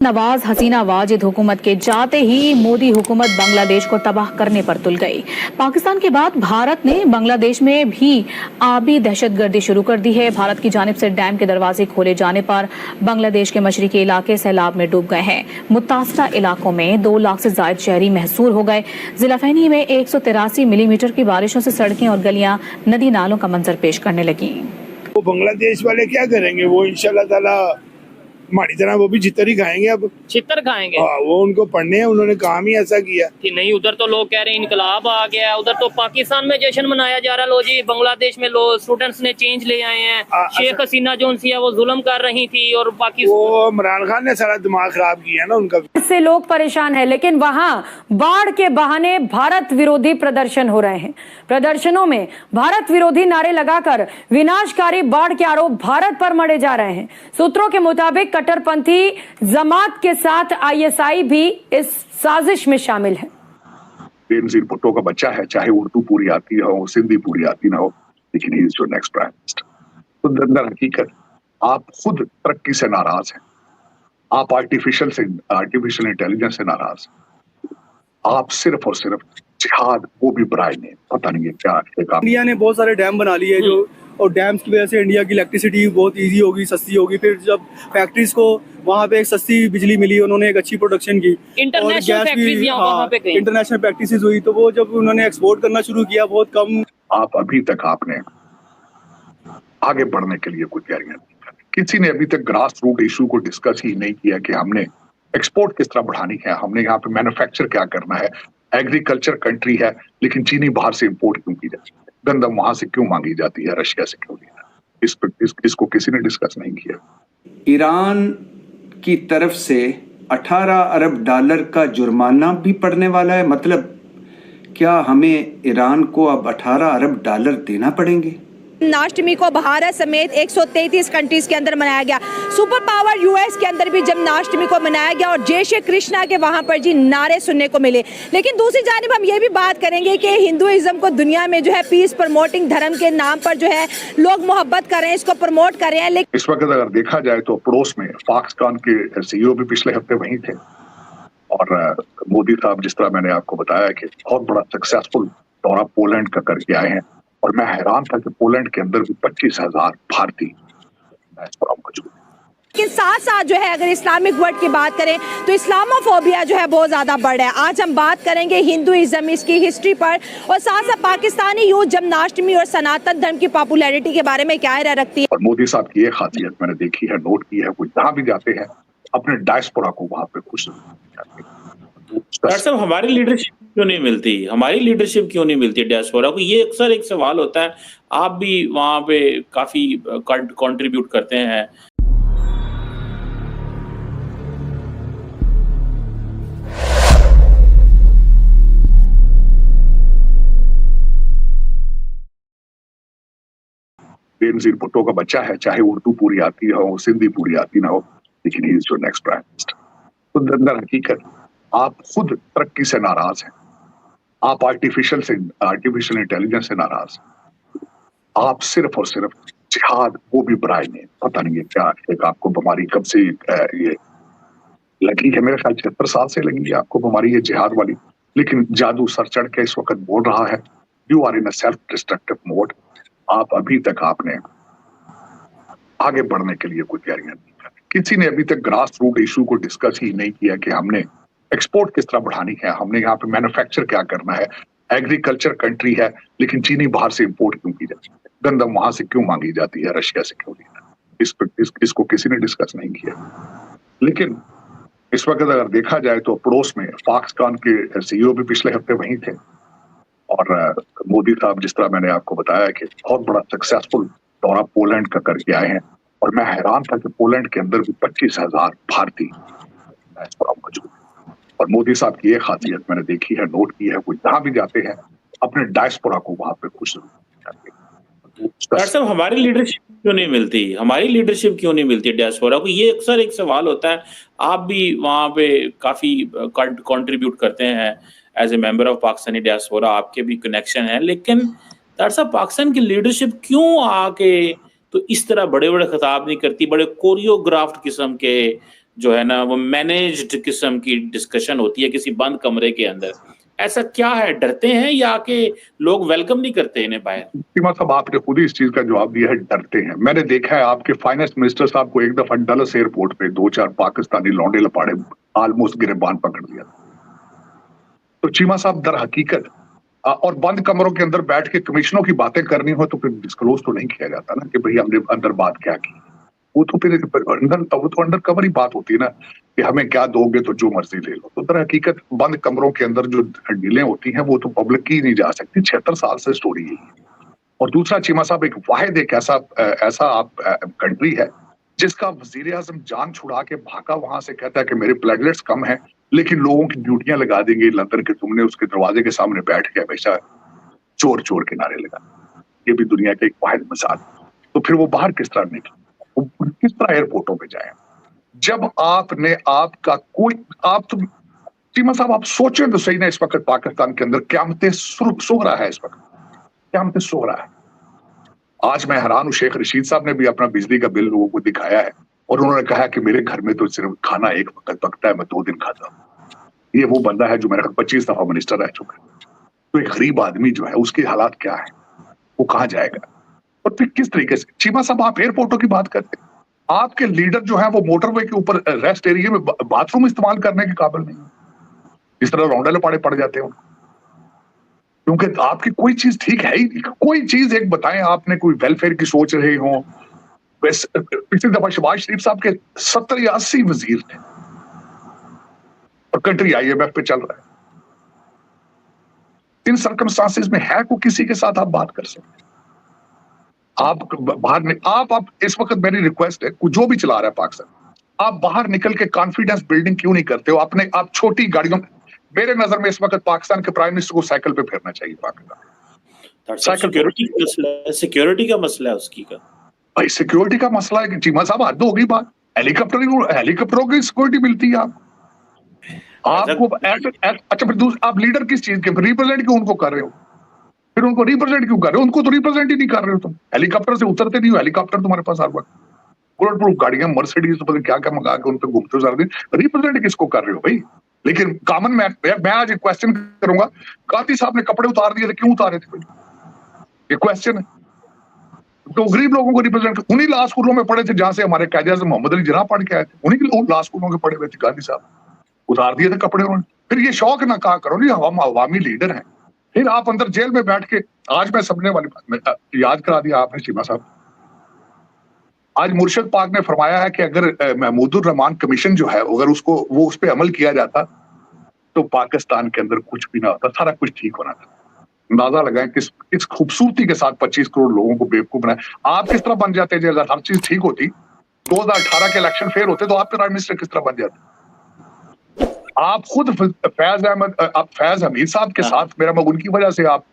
नवाज हसीना वाजिद हुकूमत के जाते ही मोदी हुकूमत बांग्लादेश को तबाह करने पर तुल गई। पाकिस्तान के बाद भारत ने बांग्लादेश में भी आबी दहशतगर्दी शुरू कर दी है। भारत की जानिब से डैम के दरवाजे खोले जाने पर बांग्लादेश के मशरिकी इलाके सैलाब में डूब गए हैं। मुतासरा इलाकों में 2 लाख से ज्यादा शहरी महसूर हो गए। जिला फैनी में 183 मिलीमीटर की बारिशों से सड़कें और गलियां नदी नालों का मंजर पेश करने लगी। वो बांग्लादेश वाले क्या करेंगे, वो इंशाल्लाह ताला हमारी तरह वो भी चित्तर ही खाएंगे। अब चित्तर खाएंगे। वो उनको पढ़ने हैं, उन्होंने काम ही ऐसा किया कि नहीं। उधर तो लोग कह रहे हैं इनकलाब आ गया, उधर तो पाकिस्तान में जश्न मनाया जा रहा। लो जी, बांग्लादेश में लोग स्टूडेंट्स ने चेंज ले आए हैं। शेख हसीना जो उनसी है वो जुल्म कर रही थी और पाकिस्तान वो इमरान खान ने सारा दिमाग खराब किया ना उनका। इससे लोग परेशान हैं, लेकिन वहां बाढ़ के बहाने भारत विरोधी प्रदर्शन हो रहे हैं। प्रदर्शनों में भारत विरोधी नारे लगाकर विनाशकारी बाढ़ के आरोप भारत पर मढ़े जा रहे हैं। सूत्रों के मुताबिक कट्टरपंथी जमात के साथ आईएसआई भी इस साजिश में शामिल है। बेनजीर भुट्टो का बच्चा है, चाहे उर्दू पूरी आती हो, सिंधी पूरी आती ना हो, लेकिन he is your next prime minister. तो दर हकीकत आप खुद तरक्की से नाराज हैं, आप आर्टिफिशियल इंटेलिजेंस से नाराज हैं, आप सिर्फ और सिर्फ जिहाद, वो भी बराए ने पता नहीं है क्या काम। इंडिया ने बहुत सारे डैम बना लिए जो, और डैम्स की वजह से इंडिया की इलेक्ट्रिसिटी बहुत इजी होगी, सस्ती होगी। फिर जब फैक्ट्रीज को वहाँ पे एक सस्ती बिजली मिली, उन्होंने एक अच्छी प्रोडक्शन की, इंटरनेशनल फैक्ट्रीज हुई, तो वो जब उन्होंने एक्सपोर्ट करना शुरू किया बहुत कम। आप अभी तक आपने आगे बढ़ने के लिए कोई तैयारियां नहीं की। किसी ने अभी तक ग्रास रूट इशू को डिस्कस ही नहीं किया कि हमने एक्सपोर्ट किस तरह बढ़ानी है, हमने यहाँ पे मैन्युफैक्चर क्या करना है। एग्रीकल्चर कंट्री है, लेकिन चीनी बाहर से इंपोर्ट क्यों की जाती है, गंदम वहां से क्यों मांगी जाती है, रशिया से क्यों नहीं। इसको किसी ने डिस्कस नहीं किया। ईरान की तरफ से 18 अरब डॉलर का जुर्माना भी पड़ने वाला है। मतलब क्या हमें ईरान को अब 18 अरब डॉलर देना पड़ेंगे? जन्माष्टमी को भारत समेत 133 कंट्रीज के अंदर मनाया गया। सुपर पावर यूएस के अंदर भी जन्माष्टमी को मनाया गया और जय श्री कृष्णा के वहां पर जी नारे सुनने को मिले। लेकिन दूसरी जानिब हम ये भी बात करेंगे कि हिंदुइज्म को दुनिया में जो है पीस प्रमोटिंग धर्म के नाम पर जो है लोग मोहब्बत कर रहे हैं, इसको प्रमोट कर रहे हैं। लेकिन इस वक्त अगर देखा जाए तो पड़ोस में फॉक्सकॉन के सीईओ भी पिछले हफ्ते वहीं थे, और मोदी साहब, जिस तरह मैंने आपको बताया कि बहुत बड़ा सक्सेसफुल दौरा पोलैंड का करके आए हैं, और मैं हैरान था कि पोलैंड के अंदर भी 25,000 भारतीय मौजूद हैं। लेकिन साथ साथ जो है अगर इस्लामिक वर्ल्ड की बात करें तो इस्लामोफोबिया जो है बहुत ज्यादा बढ़ है। आज हम बात करेंगे हिंदुइज्म, इसकी हिस्ट्री पर, और साथ साथ पाकिस्तानी यूथ जन्माष्टमी और सनातन धर्म की पॉपुलैरिटी के बारे में क्या राय रखती है। और मोदी साहब की एक खासियत मैंने देखी है, नोट की है, वो जहाँ भी जाते हैं अपने डायस्पोरा को वहां पे खुश डॉक्टर साहब, हमारी लीडरशिप क्यों नहीं मिलती, हमारी लीडरशिप क्यों नहीं मिलती डियास्पोरा को? ये अक्सर एक सवाल होता है। आप भी वहां पे काफी कंट्रीब्यूट करते हैं। बेनजीर भुट्टो का बच्चा है, चाहे उर्दू पूरी आती हो, सिंधी पूरी आती ना हो, लेकिन he is your next prime minister. तो दर हकीकत आप खुद तरक्की से नाराज हैं, आप आर्टिफिशियल इंटेलिजेंस से नाराज हैं, आप सिर्फ और सिर्फ जिहाद, वो भी बराए ने पता नहीं है क्या एक आपको बीमारी कब से ये लगी है। मेरे ख्याल 76 साल से लगी है आपको बीमारी, ये जिहाद वाली। लेकिन जादू सर चढ़ के इस वक्त बोल रहा है, you are in a self destructive mode. आप अभी तक आपने आगे बढ़ने के लिए कोई तैयारियां नहीं की। किसी ने अभी तक ग्रास रूट इशू को डिस्कस ही नहीं किया कि हमने एक्सपोर्ट किस तरह बढ़ानी है, हमने यहाँ पे मैन्युफैक्चर क्या करना है। एग्रीकल्चर कंट्री है, लेकिन चीनी बाहर से इंपोर्ट क्यों की जाती है, गंदम वहां से क्यों मांगी जाती है, रशिया से क्यों नहीं। इसको किसी ने डिस्कस नहीं किया। लेकिन इस वक्त अगर देखा जाए तो पड़ोस में फॉक्सकॉन के सीईओ भी पिछले हफ्ते वहीं थे, और मोदी साहब, जिस तरह मैंने आपको बताया कि बहुत बड़ा सक्सेसफुल दौरा पोलैंड का करके आए हैं, और मैं हैरान था कि पोलैंड के अंदर भी 25,000 भारतीय मौजूद हैं। और मोदी साहब की एक खासियत मैंने देखी है, नोट की है, वो जहाँ भी जाते हैं अपने डायस्पोरा को वहां पे खुश करते हैं। डॉक्टर साहब, हमारी लीडरशिप क्यों नहीं मिलती, हमारी लीडरशिप क्यों नहीं मिलती डियास्पोरा को? ये अक्सर एक सवाल होता है। आप भी वहां पे काफी कंट्रीब्यूट करते हैं as a member of Pakistani diaspora, आपके भी कनेक्शन है। लेकिन डॉक्टर साहब, पाकिस्तान की लीडरशिप क्यों आके तो इस तरह बड़े बड़े खिताब नहीं करती, बड़े कोरियोग्राफ्ड किस्म के जो है ना वो मैनेज्ड किस्म की डिस्कशन होती है किसी बंद कमरे के अंदर, ऐसा क्या है? डरते हैं या कि लोग वेलकम नहीं करते इन्हें बाहर? सीमा साहब, आपने खुद ही इस चीज का जवाब दिया है, डरते हैं। मैंने देखा है आपके फाइनेंस मिनिस्टर साहब को एक दफा डलस एयरपोर्ट पे 2-4 पाकिस्तानी लौंडे लपाड़े ऑलमोस्ट गिरबान पकड़ लिया। तो चीमा साहब, दर हकीकत और बंद कमरों के अंदर बैठ के कमीशनों की बातें करनी हो तो फिर डिस्क्लोज तो नहीं किया जाता ना कि भाई हमने अंदर बात क्या की। वो तो फिर अंडर कवर ही बात होती है ना कि हमें क्या दोगे तो जो मर्जी ले लो। तो दर हकीकत बंद कमरों के अंदर जो डीलें होती हैं वो तो पब्लिक की नहीं जा सकती। 76 साल से स्टोरी है। और दूसरा चीमा साहब, एक वाहिद एक ऐसा आप कंट्री है जिसका वजीर आजम जान छुड़ा के भागा वहां से, कहता है कि मेरे प्लेटलेट्स कम हैं लेकिन लोगों की ड्यूटियां लगा देंगे लंदन के, तुमने उसके दरवाजे के सामने बैठ के हमेशा चोर चोर के नारे लगा। ये भी दुनिया के एक वाहिद मिसाल। तो फिर वो बाहर किस तरह निकले, वो किस तरह एयरपोर्टों पे जाए जब आपने आपका कोई आप तो चीमा साहब आप सोचें तो सही ना, इस वक्त पाकिस्तान के अंदर क़यामतें सो रहा है, इस वक्त क़यामतें सो रहा है। आज मैं हैरान हूं, शेख रशीद साहब ने भी अपना बिजली का बिल लोगों को दिखाया है और उन्होंने कहा कि मेरे घर में तो सिर्फ खाना एक वक्त पकता है, मैं 2 दिन खाता हूं। ये वो बंदा है जो मेरे 25 दफा मिनिस्टर रह चुका है। तो एक गरीब आदमी जो है उसके हालात क्या है, वो कहाँ जाएगा? और फिर किस तरीके से चीमा साहब आप एयरपोर्टों की बात करते हैं, आपके लीडर जो है वो मोटरवे के ऊपर रेस्ट एरिया में बाथरूम इस्तेमाल करने के काबिल नहीं, इस तरह रौंडे लपाड़े पड़ जाते हैं क्योंकि आपकी कोई चीज ठीक है ही नहीं। कोई चीज एक बताएं, आपने कोई वेलफेयर की सोच रहे हो। पिछली दफा शहबाज शरीफ साहब के 70 या 80 वजीर थे और कंट्री IMF पे चल रहा है। इन सर्कमस्टांसेस में है को किसी के साथ आप बात कर सकते हैं। आप बाहर आप इस वक्त मेरी रिक्वेस्ट है, जो भी चला रहा है पाकिस्तान, आप बाहर निकल के कॉन्फिडेंस बिल्डिंग क्यों नहीं करते हो? आप छोटी गाड़ियों, मेरे नजर में इस वक्त पाकिस्तान के प्राइम मिनिस्टर को साइकिल पे फिरना चाहिए। पाकिस्तान सिक्योरिटी का मसला है उसकी का भाई, सिक्योरिटी का मसला है कि चीमा साहब हद होगी बात। हेलीकॉप्टरों की सिक्योरिटी मिलती है आपको अच्छा फिर आप लीडर किस चीज के रिप्रेजेंट क्यों उनको कर रहे हो? फिर उनको रिप्रेजेंट क्यों कर रहे हो? उनको तो रिप्रेजेंट ही नहीं कर रहे हो तुम। हेलीकॉप्टर से उतरते नहीं हो, हेलीकॉप्टर तुम्हारे पास हर वक्त, बुलेट प्रूफ गाड़ियां, मर्सिडीज, तो पता क्या क्या मंगा के उन पे घूमते हो सारा दिन। रिप्रेजेंट किसको कर रहे हो भाई? लेकिन कॉमन मैं आज एक क्वेश्चन करूंगा, गांधी साहब ने कपड़े उतार दिए थे, क्यों उतारे थे भाई? ये क्वेश्चन है। तो गरीब लोगों को रिप्रेजेंट, उन्हीं लाश स्कूलों में पढ़े थे जहां से हमारे कायदे-ए-आज़म मोहम्मद अली जिन्ना पढ़ के आए थे, उन्हीं लाश स्कूलों के पढ़े हुए थे गांधी साहब, उतार दिए थे कपड़े उन्होंने। फिर ये शौक ना कहा करो, नहीं हम अवामी लीडर हैं। फिर आप अंदर जेल में बैठ के, आज मैं सबने वाली बात याद करा दिया आपने चीमा साहब। आज मुर्शिद पाक ने फरमाया है कि अगर महमूदुर रहमान कमीशन जो है अगर वो उस पर अमल किया जाता तो पाकिस्तान के अंदर कुछ भी ना होता, सारा कुछ ठीक होना था। अंदाजा लगाएं किस खूबसूरती के साथ 25 करोड़ लोगों को बेवकूफ बनाया। आप किस तरह बन जाते हैं? अगर हर चीज ठीक होती, 2018 के इलेक्शन फेल होते तो आप प्राइम मिनिस्टर किस तरह बन जाते? आप खुद फैज हमीद साहब के साथ, मेरा उनकी वजह से आप